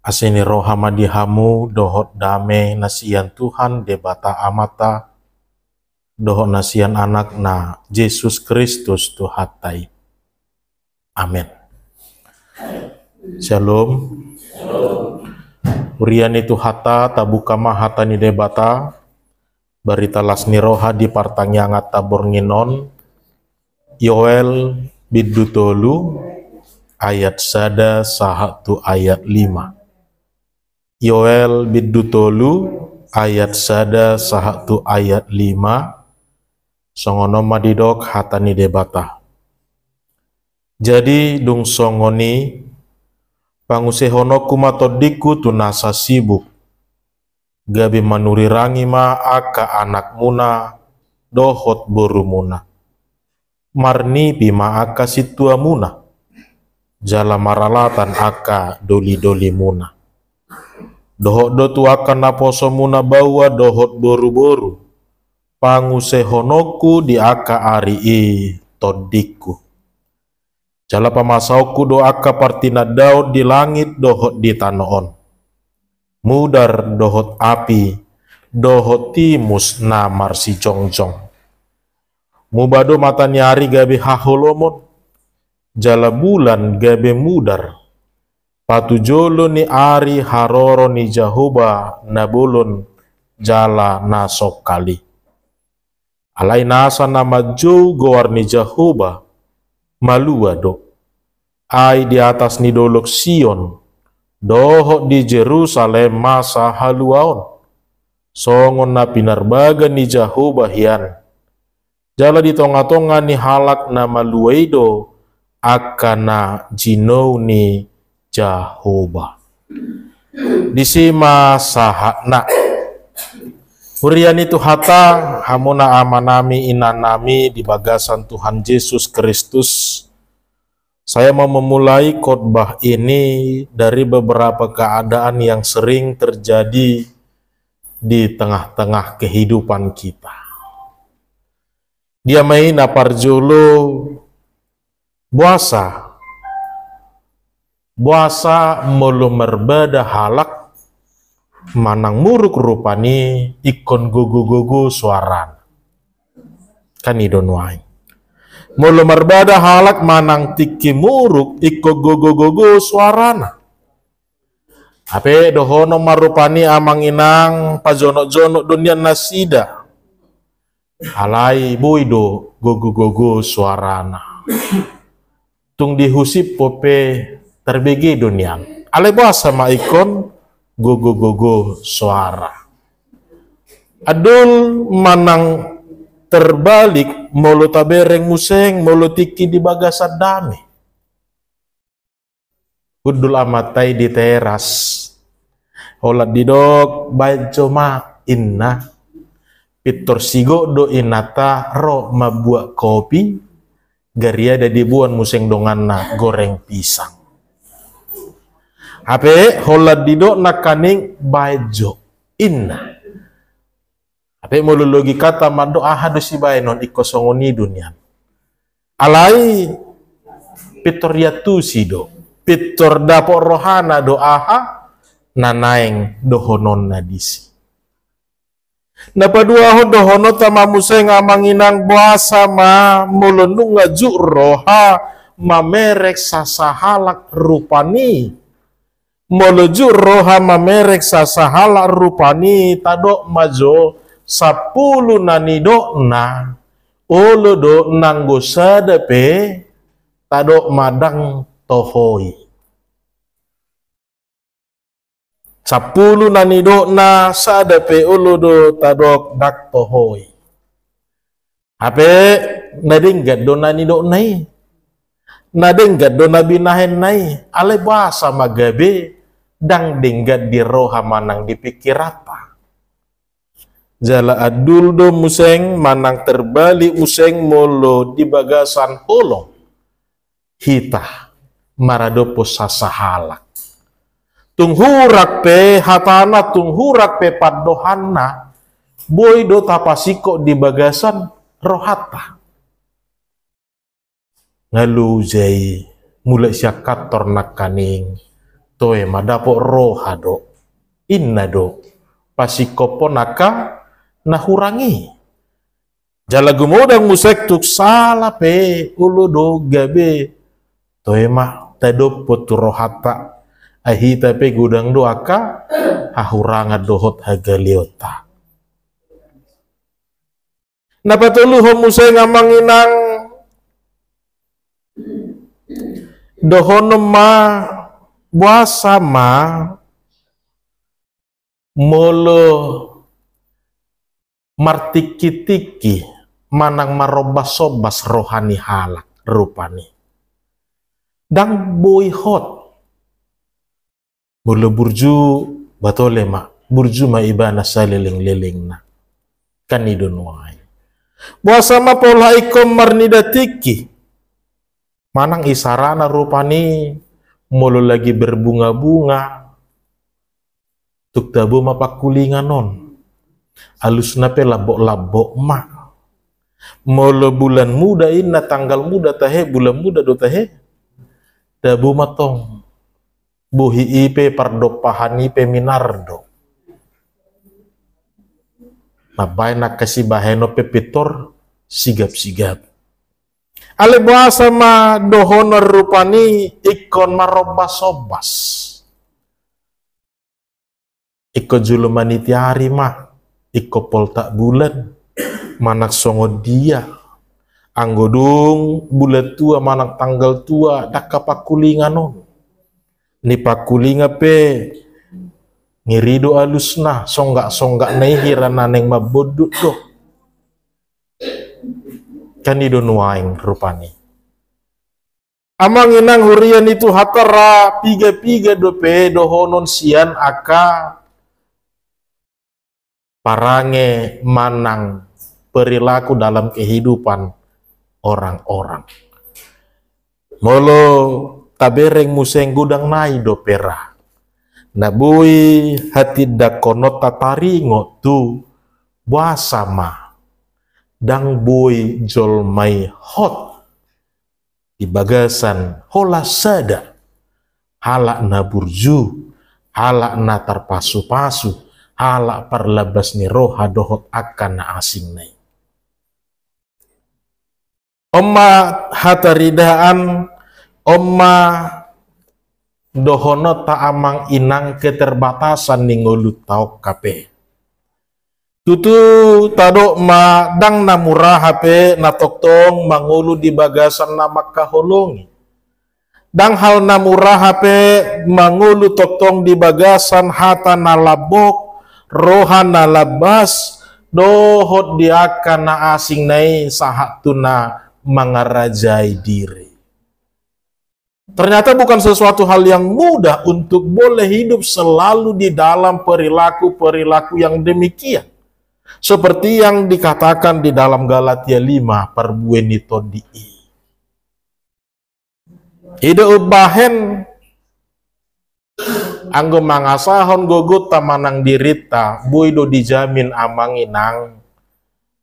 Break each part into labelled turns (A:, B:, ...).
A: Asini rohama dihamu dohot dame nasian Tuhan debata amata dohot nasian anak na Yesus Kristus Tuhatai. Amin. Shalom. Urian itu hata tabukama hata ni debata barita lasni roha di partangyangat tabor nginon Yoel bidutolu ayat sada sahatu ayat 5. Yoel bidutolu ayat sada sahatu ayat 5 songono madidok hatani debata. Jadi dung songoni pangusehono kumatodiku tunasa sibuk gabi manurirangi ma aka anak muna dohot boru muna marni bima aka situa muna jala maralatan aka doli-doli muna dohot dotu akan naposo muna bawa dohot boru-boru pangusehonoku di aka arii todiku jala pamasauku do aka partina Daud di langit dohot di tanoon mudar dohot api dohot timus namar si jongjong mubado mata nyari gabe haholomon jala bulan gabe mudar patu jolo ni ari haroro ni Jahoba nabulun jala nasok kali alai nasa nama jo goar ni Jahoba malua do ai di atas ni dolok Sion dohok di Jerusalem masa haluaon songon na pinarbaga ni Jahoba hian jala di tonga-tonga ni halak na malueido akana jinou ni Jahoba disima sahakna hurian itu hata hamuna amanami inanami di bagasan Tuhan Yesus Kristus. Saya mau memulai khotbah ini dari beberapa keadaan yang sering terjadi di tengah-tengah kehidupan kita. Dia main aparjolo Buasa mulu merbeda halak manang muruk rupani ikon gogo-gogo suaran kan idonwai mulu merbeda halak manang tiki muruk ikon gogo-gogo suarana ape dohono marupani amang inang pajono-jono dunia nasida alai boido gogo-gogo suarana tung dihusip pope terbegi dunia alai bahasa ma ikon gogo-gogo suara adul manang terbalik molo tabereng museng molo tiki di bagasan dami udul amatai di teras holat didok baik coma inna pitor sigo do inata ro mabuat kopi garia ada dibuan museng donganna goreng pisang ape holat didok nakaning baijo inna ape mulu logika tamado ahadu si non ikosongoni dunia alai pitor yatu sido pitor dapor rohana do aha nanaeng dohonon nadisi napadua ho dohono tamamuseng amanginang buasa ma mulunung ngaju roha mamerek sasahalak rupani moluju roha mamerek sasahala rupani tadok majo 10 nanido na olo do nanggo sadepe tadok madang tohoi 10 nanido na sadepe olo do tadok dak tohoi ape nadinggat do nanido nai nadinggat do nabinahen nai ale bahasa magabe dang dinggat di roha manang dipikir apa jala adul do museng manang terbalik museng molo di bagasan holong hita maradopo sasahalak tunghurak pe hatana tunghurak pe padohanna boy do tapasiko di bagasan rohata ngalu jai mulai siakat tornak kaning toe madapok roha do inna do pasikopo naka nahurangi jala gumodang musek tuk salah pe ulu do gabe toe ma tadopot rohata ahita pe gudang do aka ahuranga dohot hagaliota napatulu homusay ngamanginang dohonom ma buasa ma molo martiki-tiki manang marobas sobas rohani halak rupani dang boy hot molo burju batole ma burju ma ibana saliling-liling na kanidon wai buasa ma pola ikom marnidatiki manang isarana rupani molo lagi berbunga-bunga tuk tabu mapakulingan non alus nape labok-labok ma molo bulan muda inna tanggal muda tahe bulan muda do tahe tabu matong buhi ipe pardopahan ipe minardo mabay nak kasi baheno pepitor sigap-sigap ale bahasa ma dohonor rupani ikon marobas-sobas iko julumaniti hari ma iko poltak bulan manak songo dia anggodung bulan tua manak tanggal tua dak kapakulingan non ni pakulinga pe ngirido alusna songgak nai hirana neng mabodut do kanido nuaing rupani amang inang hurian itu hatara piga dope dohonon sian aka parange manang perilaku dalam kehidupan orang-orang molo tabereng museng gudang nai dopera nabui hati dakonot tataringo tu buasa ma dang boy jolmai hot di bagasan hola sada halak na burju halak na tarpasu-pasu halak parlabas ni roha dohot akan na asing nai omma hataridaan omma dohono ta amang inang keterbatasan ningolut tau kape tutu tado ma dang na murah hape na toktong mangulu di bagasan na makaholongi dang hal na murah hape mangulu toktong di bagasan hata na labok roha na labas dohot diakan na asing nai sahat tuna mangarajai diri. Ternyata bukan sesuatu hal yang mudah untuk boleh hidup selalu di dalam perilaku-perilaku yang demikian. Seperti yang dikatakan di dalam Galatia 5 perbuenito dii. Ide ubahen anggo mangasahon gogot tamanang dirita boido dijamin amang inang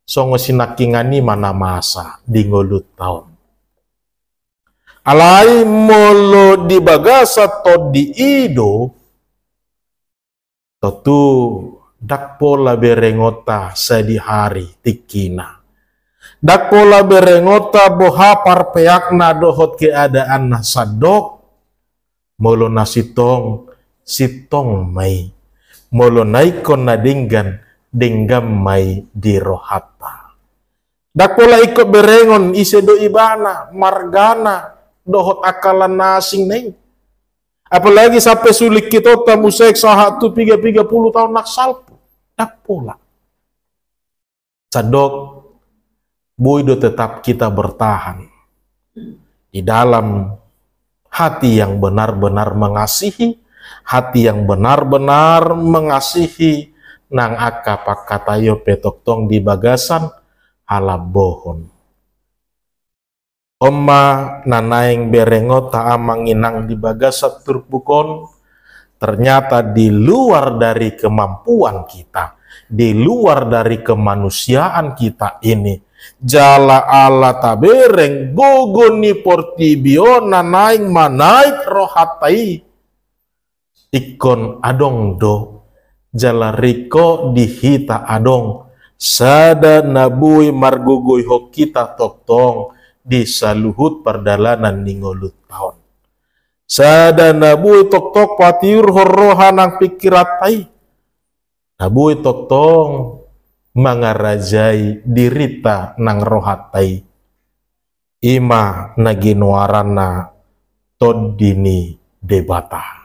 A: songo sinakingani mana masa di ngolut tahun. Alai molo di bagasa to di ido totu dak pola berengota sedi hari tikina dak pola berengota boha parpeakna dohot keadaan nasadok molo nasitong sitong mai molo naikon na denggam mai di rohata dak pola ikut berengon isedo ibana margana dohot akalan nasing neng apalagi sampai sulit kita tamusek sahat tu 30 tahun nak salpu dak pola sadok boido tetap kita bertahan di dalam hati yang benar-benar mengasihi hati yang benar-benar mengasihi nang aka pakatayo petok tong di bagasan ala bohon Oma nanaing berengota amanginang di bagasat turpukon ternyata di luar dari kemampuan kita, di luar dari kemanusiaan kita ini. Jala ala tabereng gogoni portibio nanaing manaik rohatai ikon adong do jalariko dihita adong sada nabui margugui ho kita toktong di saluhut perdalanan ningolut tahun sada nabui tok patiur horroha nang pikiratai nabui toktong mangarajai dirita nang rohatai ima naginuarana todini debata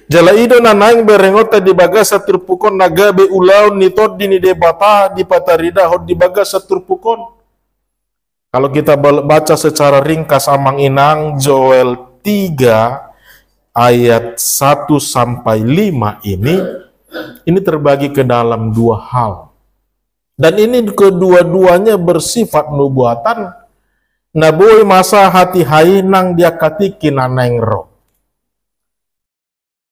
A: jala ido nanaing berengota di bagasa turpukon nagabe ulau ni todini debata di patarida hod di bagasa turpukon. Kalau kita baca secara ringkas amang inang Joel 3 ayat 1 sampai 5 ini terbagi ke dalam dua hal. Dan ini kedua-duanya bersifat nubuatan. Nabui masa hati hai nang dia katiki naneng roh.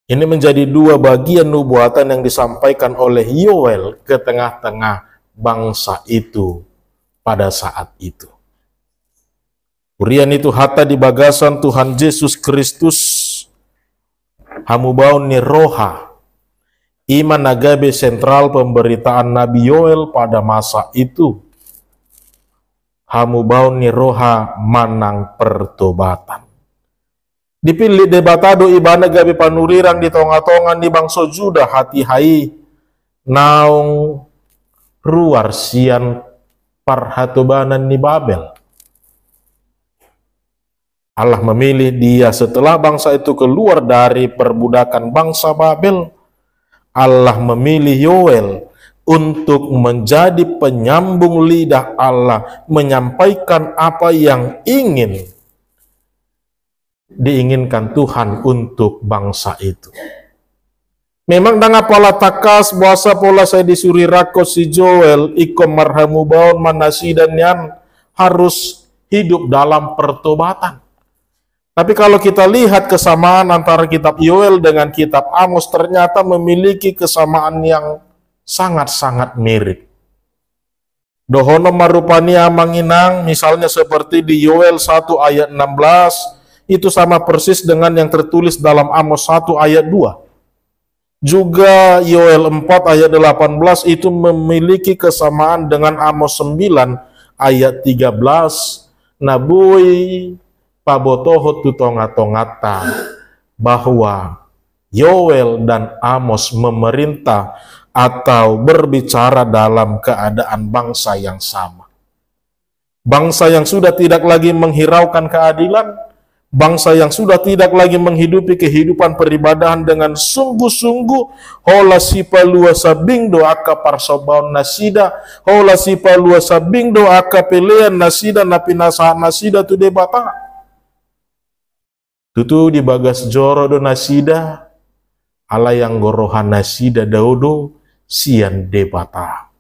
A: Ini menjadi dua bagian nubuatan yang disampaikan oleh Yoel ke tengah-tengah bangsa itu pada saat itu. Urian itu hata di bagasan Tuhan Yesus Kristus hamubaun ni roha. Iman nagabe sentral pemberitaan Nabi Yoel pada masa itu. Hamubaun ni roha manang pertobatan. Dipilih debatado ibana gabe panurirang di tonga-tongan di bangsa Juda hati hai naung ruar sian parhatobanan ni Babel. Allah memilih dia setelah bangsa itu keluar dari perbudakan bangsa Babel. Allah memilih Yoel untuk menjadi penyambung lidah Allah, menyampaikan apa yang diinginkan Tuhan untuk bangsa itu. Memang dengan pola takas bahasa pola saya disuri rako si Joel ikom marhamu baun manasi dan yang harus hidup dalam pertobatan. Tapi kalau kita lihat kesamaan antara kitab Yoel dengan kitab Amos ternyata memiliki kesamaan yang sangat-sangat mirip. Dohono marupani amanginang misalnya seperti di Yoel 1 ayat 16 itu sama persis dengan yang tertulis dalam Amos 1 ayat 2. Juga Yoel 4 ayat 18 itu memiliki kesamaan dengan Amos 9 ayat 13. Nabui pabotoho tutonga-tongata bahwa Yoel dan Amos memerintah atau berbicara dalam keadaan bangsa yang sama. Bangsa yang sudah tidak lagi menghiraukan keadilan, bangsa yang sudah tidak lagi menghidupi kehidupan peribadahan dengan sungguh-sungguh. Hola sipa lua sabing doa parsobaun nasida, hola sipa lua sabing doa pelean nasida napinasa nasida tu debata. Tutu di bagas joro do nasida, ala yang gorohan nasida daudo sian debata.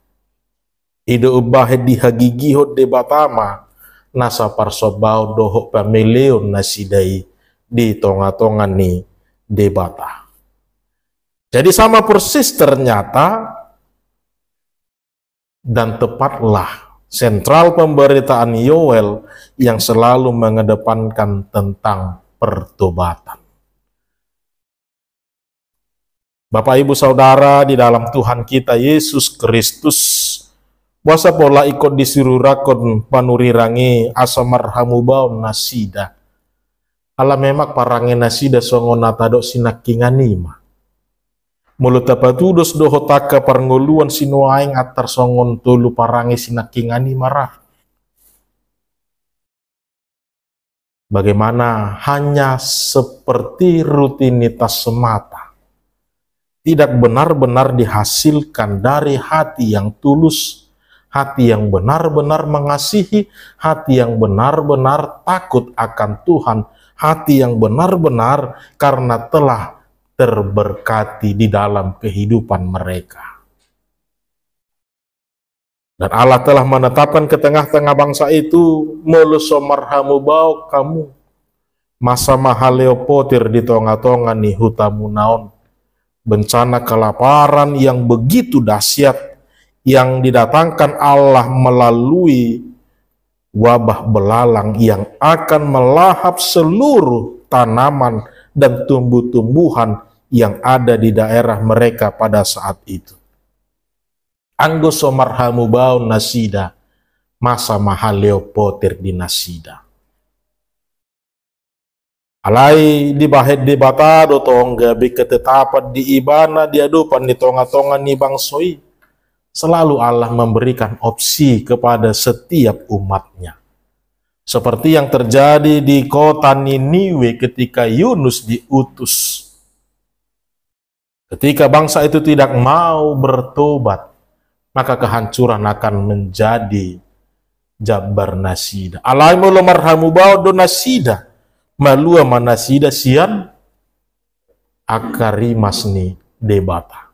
A: Ido ubahe di hagigihot debatama, nasa parsobau dohok pameleon nasidai di tonga-tongan ni debata. Jadi sama persis ternyata dan tepatlah sentral pemberitaan Yoel yang selalu mengedepankan tentang pertobatan. Bapak Ibu Saudara di dalam Tuhan kita Yesus Kristus, buasa pola ikut disuruh rakon panurirangi asamarhamu baun nasida. Ala memak parangi nasida songon natado sinakinganima. Mulut tapatudos dohotaka parngoluan sinuaing atar songon tulu parangi sinakinganima rah. Bagaimana hanya seperti rutinitas semata, tidak benar-benar dihasilkan dari hati yang tulus, hati yang benar-benar mengasihi, hati yang benar-benar takut akan Tuhan, hati yang benar-benar karena telah terberkati di dalam kehidupan mereka. Dan Allah telah menetapkan ke tengah-tengah bangsa itu, meluso marhamu bau kamu, masa mahaleopotir di tonga-tonga nih hutamu naon, bencana kelaparan yang begitu dahsyat, yang didatangkan Allah melalui wabah belalang yang akan melahap seluruh tanaman dan tumbuh-tumbuhan yang ada di daerah mereka pada saat itu. Anggo somarhamu bau nasida, masa mahaleo potir di nasida. Alai di bahet di batado tongga ketetapan di ibana diadupan di tonga-tonga ni bangsoi. Selalu Allah memberikan opsi kepada setiap umatnya. Seperti yang terjadi di kota Niniwe ketika Yunus diutus. Ketika bangsa itu tidak mau bertobat, maka kehancuran akan menjadi jabar nasida. Alai mulu marhamu bau do nasida. Malua manasida sian akarimasni debata.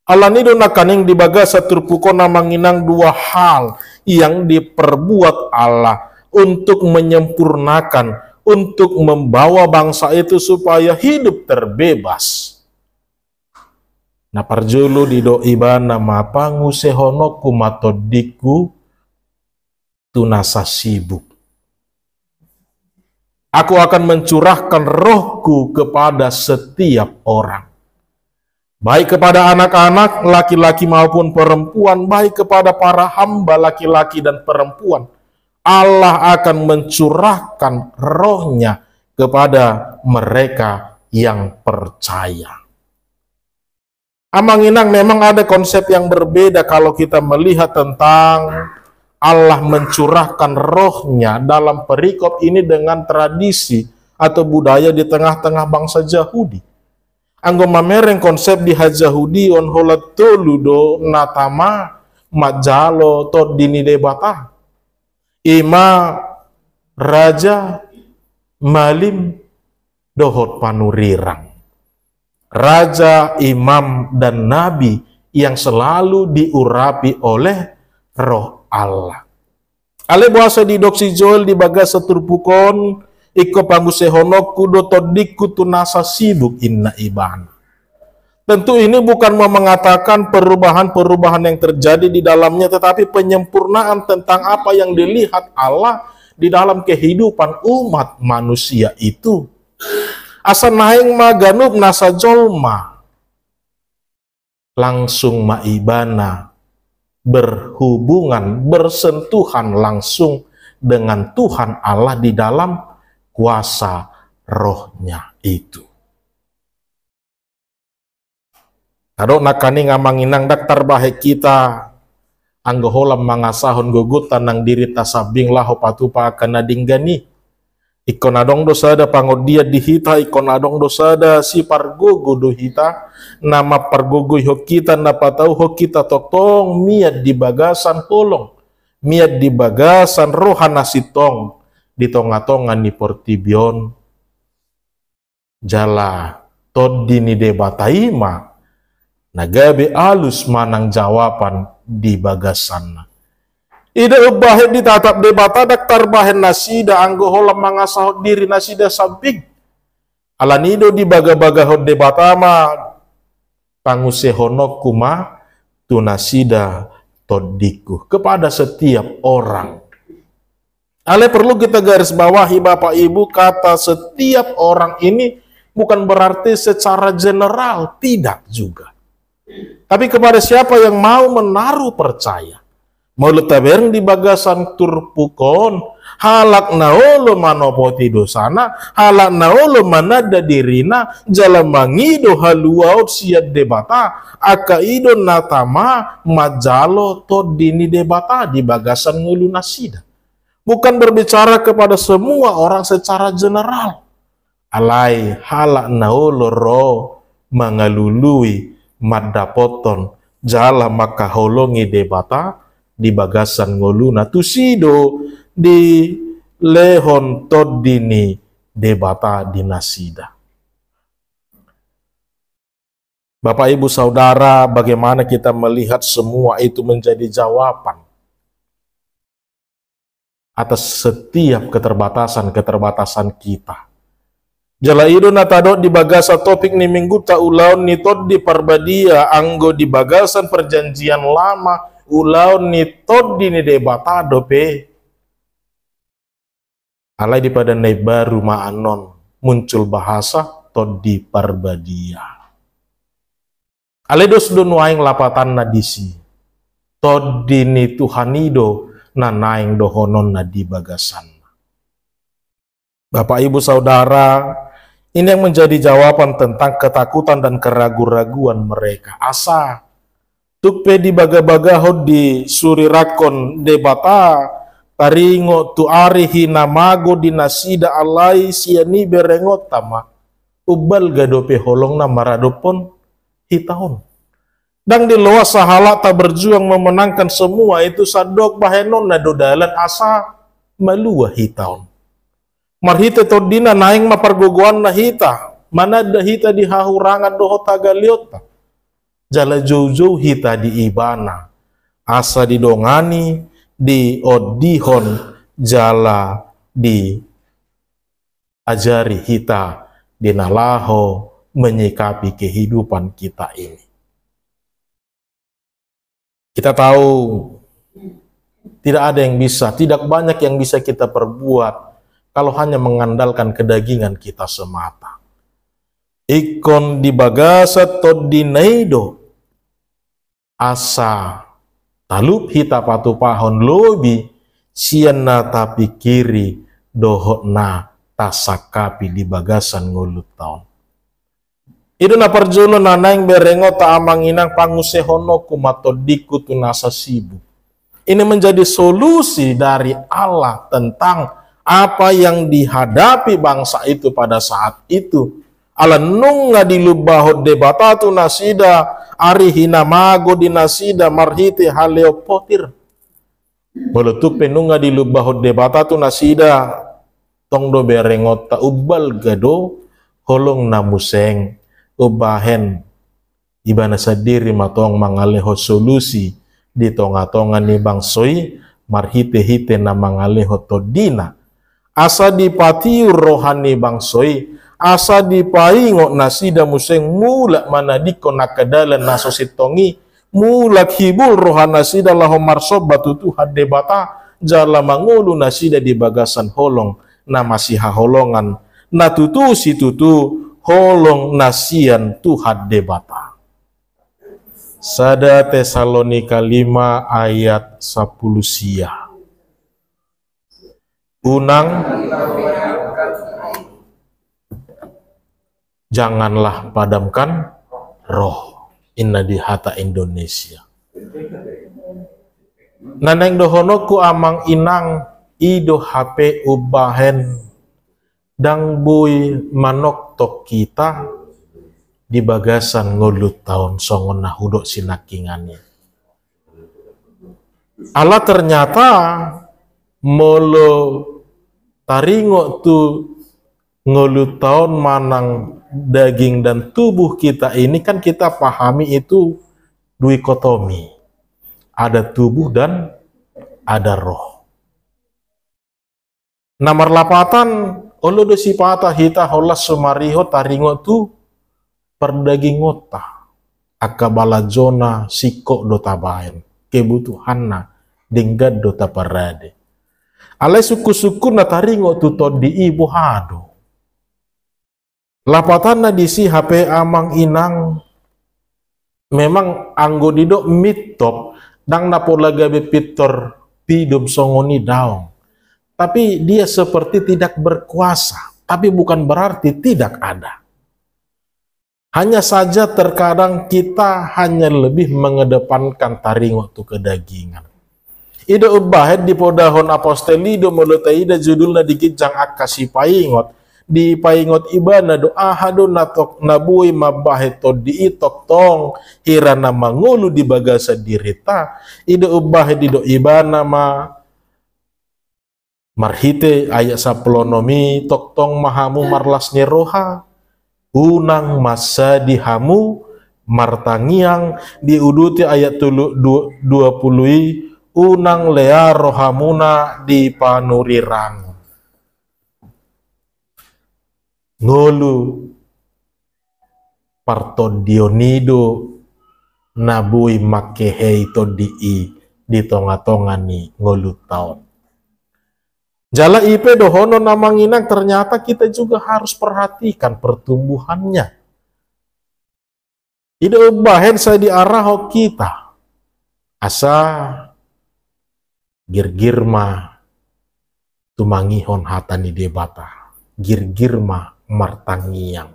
A: Allah ni do nakaning di bagasa turpukona manginang dua hal yang diperbuat Allah untuk menyempurnakan, untuk membawa bangsa itu supaya hidup terbebas. Na parjulu di do ibana mapangu sehonoku matodiku tunasa sibuk. Aku akan mencurahkan rohku kepada setiap orang. Baik kepada anak-anak, laki-laki maupun perempuan, baik kepada para hamba laki-laki dan perempuan. Allah akan mencurahkan rohnya kepada mereka yang percaya. Amanginang memang ada konsep yang berbeda kalau kita melihat tentang Allah mencurahkan rohnya dalam perikop ini dengan tradisi atau budaya di tengah-tengah bangsa Yahudi. Anggo mamereng konsep di Yahudi on holat toludo natama majalo to dini debata. Ima raja malim dohot panurirang. Raja, imam, dan nabi yang selalu diurapi oleh roh Allah. Ale bahasa di doksi Joel di bagasa turpukon iko pangusehonok kudo todiku tunasa sibuk inna ibana. Tentu ini bukan mau mengatakan perubahan-perubahan yang terjadi di dalamnya, tetapi penyempurnaan tentang apa yang dilihat Allah di dalam kehidupan umat manusia itu. Asa naing maganub nasa jolma langsung maibana, berhubungan, bersentuhan langsung dengan Tuhan Allah di dalam kuasa rohnya itu. Kadok nakani ngamanginang daktar bahe kita anggoholam mangasahon gugutan nang diri tasabing laho patupa akan nadinggani. Ikon adong dosada pangodia dihita, ikon adong dosada si pargogo dohita, nama pargogo ho kita napatau ho kita totong miat di bagasan holong, miat di bagasan rohana sitong, di tonga-tongan ni portibion, jala todi ni debataima, nagabe alus manang jawaban di bagasan. Ida ubahet ditatap debata daktar bahen nasida anggo holam mangasahot diri nasida samping. Alanido di baga-bagahot debata ma pangusehonok kuma tunasida todiku kepada setiap orang. Ale perlu kita garis bawahi Bapak Ibu, kata setiap orang ini bukan berarti secara general, tidak juga. Tapi kepada siapa yang mau menaruh percaya. Mau letabereng di bagasan turpukon, halak naolo manopoti dosana, halak naolo manada dirina, jalamangido haluaut siat debata, akaido natama majalo to dini debata di bagasan ngulu nasida. Bukan berbicara kepada semua orang secara general. Alai halak naolo ro mangalului madapoton jala makaholongi debata di bagasan ngoluna tusido di lehon todini debata di nasida. Bapak Ibu Saudara, bagaimana kita melihat semua itu menjadi jawaban atas setiap keterbatasan-keterbatasan kita. Jala ido natado di bagasa topik ni minggu ta ulaun ni tod di parbadia anggo di bagasan perjanjian lama ulaun ni tod di ni debatado pe alai di pada nai baru maanon muncul bahasa todi parbadia. Aledos do nuaing lapatan na disi todi ni Tuhanido na naing dohonon na di bagasan. Bapak Ibu Saudara, ini yang menjadi jawaban tentang ketakutan dan keraguan-raguan mereka. Asa tukpe di baga-bagahod di surirakon debata taringo tu arihi namago di nasida alai siani berengot tama ubal gadope holong na maradopon hitahon. Dan di luar sahala tak berjuang memenangkan semua itu sadok bahenon na dodalan asa malua hitahon. Marhita todina naing mapargogoan na hita. Mana da hita di hahurangan doho tagaliota. Jala jauh-jauh hita di ibana. Asa di dongani, di odihon, jala di ajari hita di nalaho menyikapi kehidupan kita ini. Kita tahu tidak ada yang bisa, tidak banyak yang bisa kita perbuat kalau hanya mengandalkan kedagingan kita semata. Ikon di bagasa todinaido asa talup hita patu pahon lobi siana tapi kiri dohona tasakapi di bagasan ngulut taon. Itu na parjolo nanaing berengo ta amang inang pangusehono kumatodiku tunasa sibuk. Ini menjadi solusi dari Allah tentang apa yang dihadapi bangsa itu pada saat itu. Ala nunga dilubahod debatatu nasida arihina mago dinasida marhite haleopotir. Bolotuk penunga dilubahod debatatu nasida tongdo berengot ta ubal gado holong namuseng ubahen ibana sadiri matong mangaleho solusi di tonga-tonga ni bangsoi marhite-hite na mangaleho todina. Asa dipatiur rohani bangsoi, asa dipaingo nasida museng mulak manadiko nakadalan nasositongi, mulak hibul rohan nasida laho marsob batutu hadebata, jala mangulu nasida di bagasan holong, na masih holongan, natutu si tutu holong nasian Tuhan debata. Sada Tesalonika 5 ayat 10 sia. Unang, janganlah padamkan roh. Inna di hata Indonesia. Naneng dohonoku amang inang ido HP ubahen dang bui manok tok kita di bagasan ngulut tahun songon nahudok sinakingannya. Allah ternyata molo taringo tu ngulut tahun manang daging dan tubuh kita ini kan kita pahami itu duikotomi. Ada tubuh dan ada roh. Nomor lapatan olo do sipata hita holas sumariho taringo tu perdagingota akabala zona sikok do tabahen kebutuhanna denggad do taparade. Ale suku-suku na taringo tu todi ibu hado. Lapatan na disi HP amang inang memang anggo didok mitop dang napolaga bepitor pidum songoni daong. Tapi dia seperti tidak berkuasa, tapi bukan berarti tidak ada. Hanya saja terkadang kita hanya lebih mengedepankan taringo tu kedagingan. Ida ubahet di podahon apostelido molotaida judulna dikijang akasi paingot. Di paingot ibana do ahado natok nabui mabaheto di itok tong hirana mangulu di bagasa dirita. Ida ubahet di do ibana ma marhite ayat saplonomi tok tong mahamu marlasnya roha. Unang masa dihamu martangiang diuduti ayat 20 unang lea rohamuna di panurirang. Ngolu parton Dionido nabui makehei to di tonga-tonga ni ngolu taon. Jala ipe dohono namanginang ternyata kita juga harus perhatikan pertumbuhannya. Ida bahen saya diarah kita. Asa girgirma tumangihon hatani debata. Girgirma martangiang.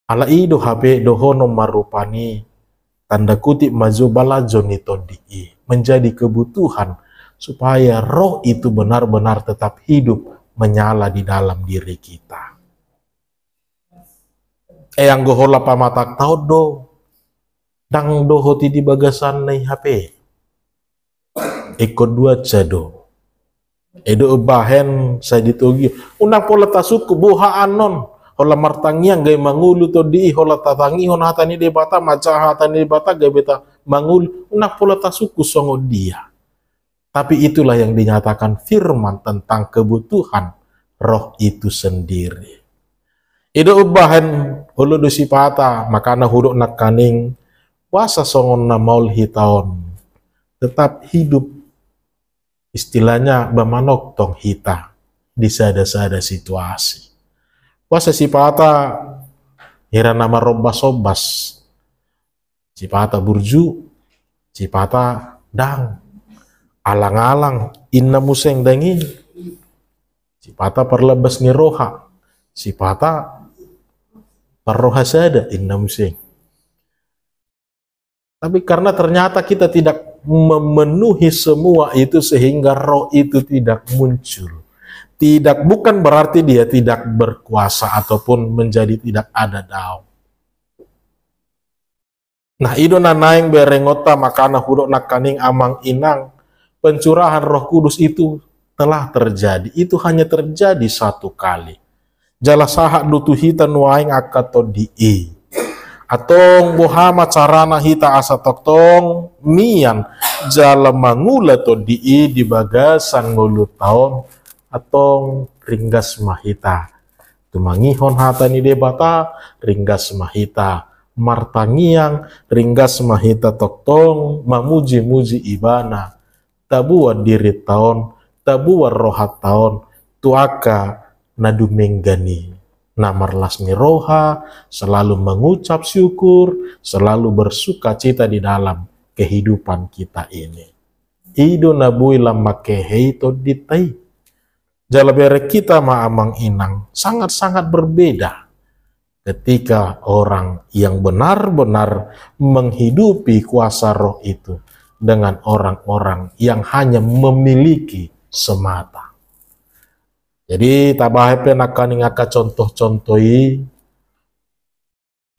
A: Ala ido hape dohono marupani tanda kutip maju balajo nito di menjadi kebutuhan supaya roh itu benar-benar tetap hidup menyala di dalam diri kita. Yang gohola pamatak tau do dang dohoti di bagasan nai HP ikut dua cado edo bahen saya ditogi unang pola tasuk buha anon hola martangiang gay mangulu to di hola tatangi hon hatani debata maca hatani debata gay beta mangulu unang pola tasuku songo dia. Tapi itulah yang dinyatakan firman tentang kebutuhan roh itu sendiri. Ido ubahan hulu dusi pata makana huduk nak kaning wasa songon na maul hitaon tetap hidup istilahnya bamanok tong hita di sada-sada situasi. Wasa si pata hira nama robas sobas si pata burju si pata dang alang-alang inna museng dangin si pata perlebas ni roha si pata parroha sada inna museng. Tapi karena ternyata kita tidak memenuhi semua itu sehingga roh itu tidak muncul. Bukan berarti dia tidak berkuasa ataupun menjadi tidak ada dao. Nah ido nanaing berengota makana hudok nakaning amang inang pencurahan Roh Kudus itu telah terjadi. Itu hanya terjadi satu kali. Jala sahak dutu hita nuaing akato di'i. Atong bohama carana hita asa toktong mian jala mangula to di'i di bagasan ngulu taon atong ringgas mahita. Tumangihon hata ni debata ringgas mahita. Martangiang ringgas mahita toktong mamuji-muji ibana. Tabuat diri taon, tabuat rohat taon, tuaka nadu menggani namarlas ni roha, selalu mengucap syukur, selalu bersuka cita di dalam kehidupan kita ini. Ido nabui lama keheito ditai. Jalabere kita maamang inang sangat-sangat berbeda ketika orang yang benar-benar menghidupi kuasa roh itu dengan orang-orang yang hanya memiliki semata. Jadi tabahepe nakani ngaka contoh-contohi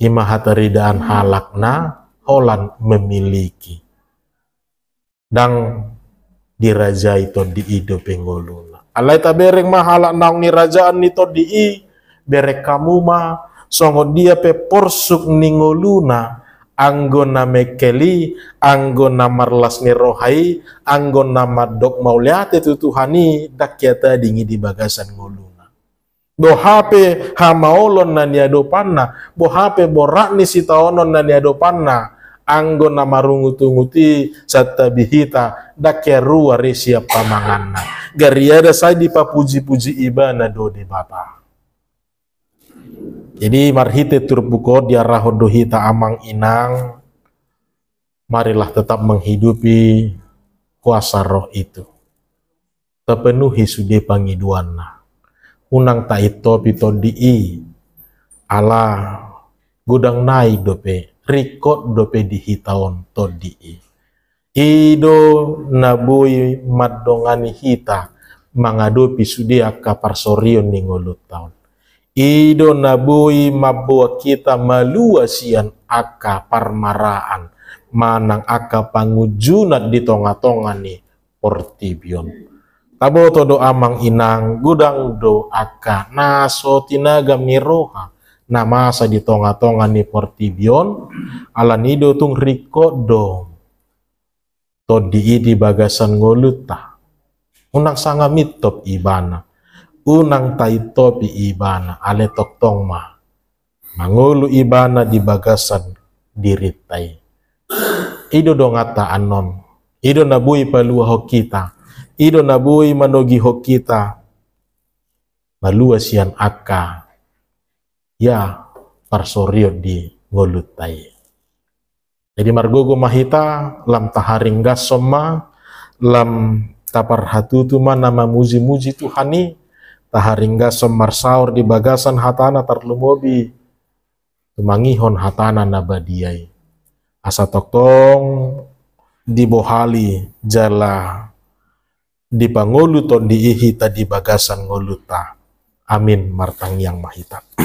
A: imahataridaan halakna holan memiliki dan dirajai to di ido penggoluna. Alai tabereng mahalak naung ni rajaan ni to di berek kamu ma songo dia pe porsuk ningoluna anggona mekeli, anggona marlas ni rohai, anggona madok mauliate tutuhani dakyata dingi di bagasan ngoluna. Bohape hamaolon na niadopanna, bohape borak ni sitaonon na niadopanna, anggona marungutunguti satabihita dakyaruwa resia pamanganna. Gariada saya dipapuji-puji ibana do de bapa. Jadi marhite turbuko dia rahodohita amang inang, marilah tetap menghidupi kuasa roh itu. Terpenuhi sude pangiduanna. Unang taito pito di'i, ala gudang nai dope, rikot dope dihitaon to di'i. Ido nabui madongani hita, mangadopi sude akka parsorion ningolut taon. Ido nabui mabua kita maluasian aka parmaraan manang aka pangujunat di tonga-tonga ni portibion. Tabo todo amang inang gudang do aka naso tinaga miroha namasa di tonga-tonga ni portibion ala nido tung riko do to di bagasan ngoluta unang sanga mitop ibana. Unang taitopi ibana ale toktong ma mangulu ibana di bagasan diritai. Ido dongata anon ido nabui palua ho kita ido nabui manogi ho kita maluasian akka ya parsorio di ngolutai. Jadi margogo mahita lam taharing gasoma lam tapar hatutu nama muji-muji Tuhani taharing gasom marsaur di bagasan hatana tarlumobi tumangihon hatana nabadiai asa toktong di bohali jala di pangoluton di ihita di bagasan ngoluta. Amin martang yang mahita.